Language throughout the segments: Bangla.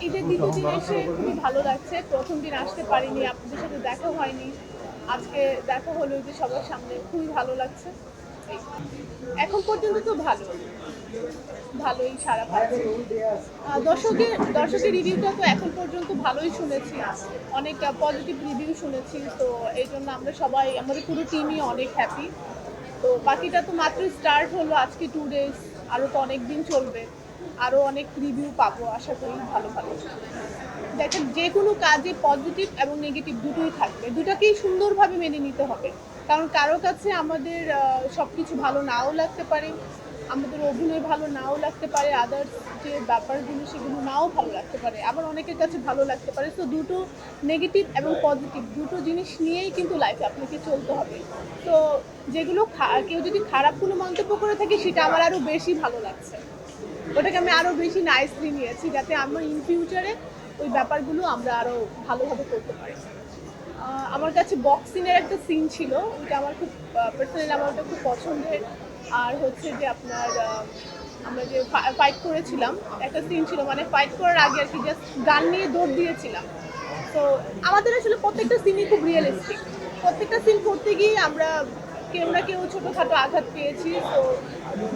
ঈদের দ্বিতীয় দিন এসে খুবই ভালো লাগছে। প্রথম দিন আসতে পারিনি, আপনাদের সাথে দেখা হয়নি। আজকে দেখা হলো যে সবার সামনে, খুবই ভালো লাগছে। এই। এখন পর্যন্ত তো ভালোই সাড়া পাচ্ছি। দর্শকের রিভিউটা তো এখন পর্যন্ত ভালোই শুনেছি, অনেক পজিটিভ রিভিউ শুনেছি। তো এই জন্য আমরা সবাই, আমাদের পুরো টিমই অনেক হ্যাপি। তো বাকিটা তো মাত্র স্টার্ট হলো, আজকে 2 ডেজ, আরও তো অনেক দিন চলবে, আরও অনেক রিভিউ পাবো আশা করি ভালো ভালো। দেখেন, যে কোনো কাজে পজিটিভ এবং নেগেটিভ দুটোই থাকবে, দুটাকেই সুন্দরভাবে মেনে নিতে হবে। কারণ কারো কাছে আমাদের সব কিছু ভালো নাও লাগতে পারে, আমাদের অভিনয় ভালো নাও লাগতে পারে, আদার্স যে ব্যাপারগুলো সেগুলো নাও ভালো লাগতে পারে, আবার অনেকের কাছে ভালো লাগতে পারে। তো দুটো, নেগেটিভ এবং পজিটিভ দুটো জিনিস নিয়েই কিন্তু লাইফে আপনাকে চলতে হবে। তো যেগুলো কেউ যদি খারাপ কোনো মন্তব্য করে থাকে, সেটা আমার আরও বেশি ভালো লাগছে, ওটাকে আমি আরও বেশি নাইসলি নিয়েছি, যাতে আমরা ইন ফিউচারে ওই ব্যাপারগুলো আমরা আরও ভালোভাবে করতে পারি। আমার কাছে বক্সিংয়ের একটা সিন ছিল, ওইটা আমার খুব পার্সোনালি আমার ওটা খুব পছন্দের। আর হচ্ছে যে আপনার আমরা যে ফাইট করেছিলাম, একটা সিন ছিল, মানে ফাইট করার আগে আর কি জাস্ট গান নিয়ে দৌড় দিয়েছিলাম। তো আমাদের আসলে প্রত্যেকটা সিনই খুব রিয়েলিস্টিক, প্রত্যেকটা সিন করতে গিয়ে আমরা কেউ না কেউ ছোটোখাটো আঘাত পেয়েছি। তো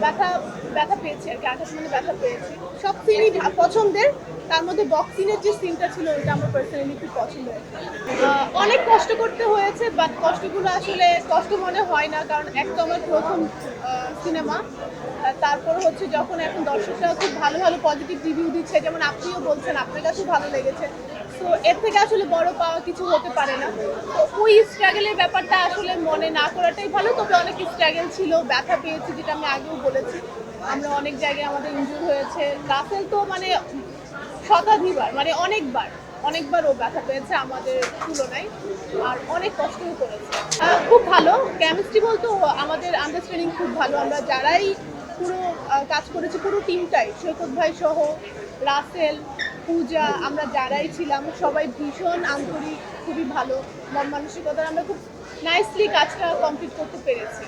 ব্যথা ব্যথা পেয়েছি আর কি, আঘাত মানে ব্যথা পেয়েছি। সব সিনই পছন্দের, তার মধ্যে বক্সিংয়ের যে সিনটা ছিল ওইটা আমার পার্সোনালি খুব পছন্দের। অনেক কষ্ট করতে হয়েছে, বাট কষ্টগুলো আসলে কষ্ট মনে হয় না, কারণ এক তো আমার প্রথম সিনেমা। তারপর হচ্ছে যখন এখন দর্শকরা খুব ভালো ভালো পজিটিভ রিভিউ দিচ্ছে, যেমন আপনিও বলছেন আপনার কাছেও ভালো লেগেছে, তো এর থেকে আসলে বড় পাওয়া কিছু হতে পারে না। তো ওই স্ট্রাগলের ব্যাপারটা আসলে মনে না করাটাই ভালো। তবে অনেক স্ট্রাগল ছিল, ব্যথা পেয়েছি, যেটা আমি আগেও বলেছি। আমরা অনেক জায়গায় আমাদের ইনজুর হয়েছে। রাসেল তো মানে শতাধিবার, মানে অনেকবার ও ব্যথা পেয়েছে আমাদের তুলনায়, আর অনেক কষ্টও করেছে। খুব ভালো কেমিস্ট্রি, বলতো আমাদের আন্ডারস্ট্যান্ডিং খুব ভালো। আমরা যারাই পুরো কাজ করেছি, পুরো টিমটাই, সৈকত ভাই সহ, রাসেল, পূজা, আমরা যারাই ছিলাম সবাই ভীষণ আন্তরিক, খুবই ভালো মন মানসিকতার, আমরা খুব নাইসলি কাজটা কমপ্লিট করতে পেরেছি।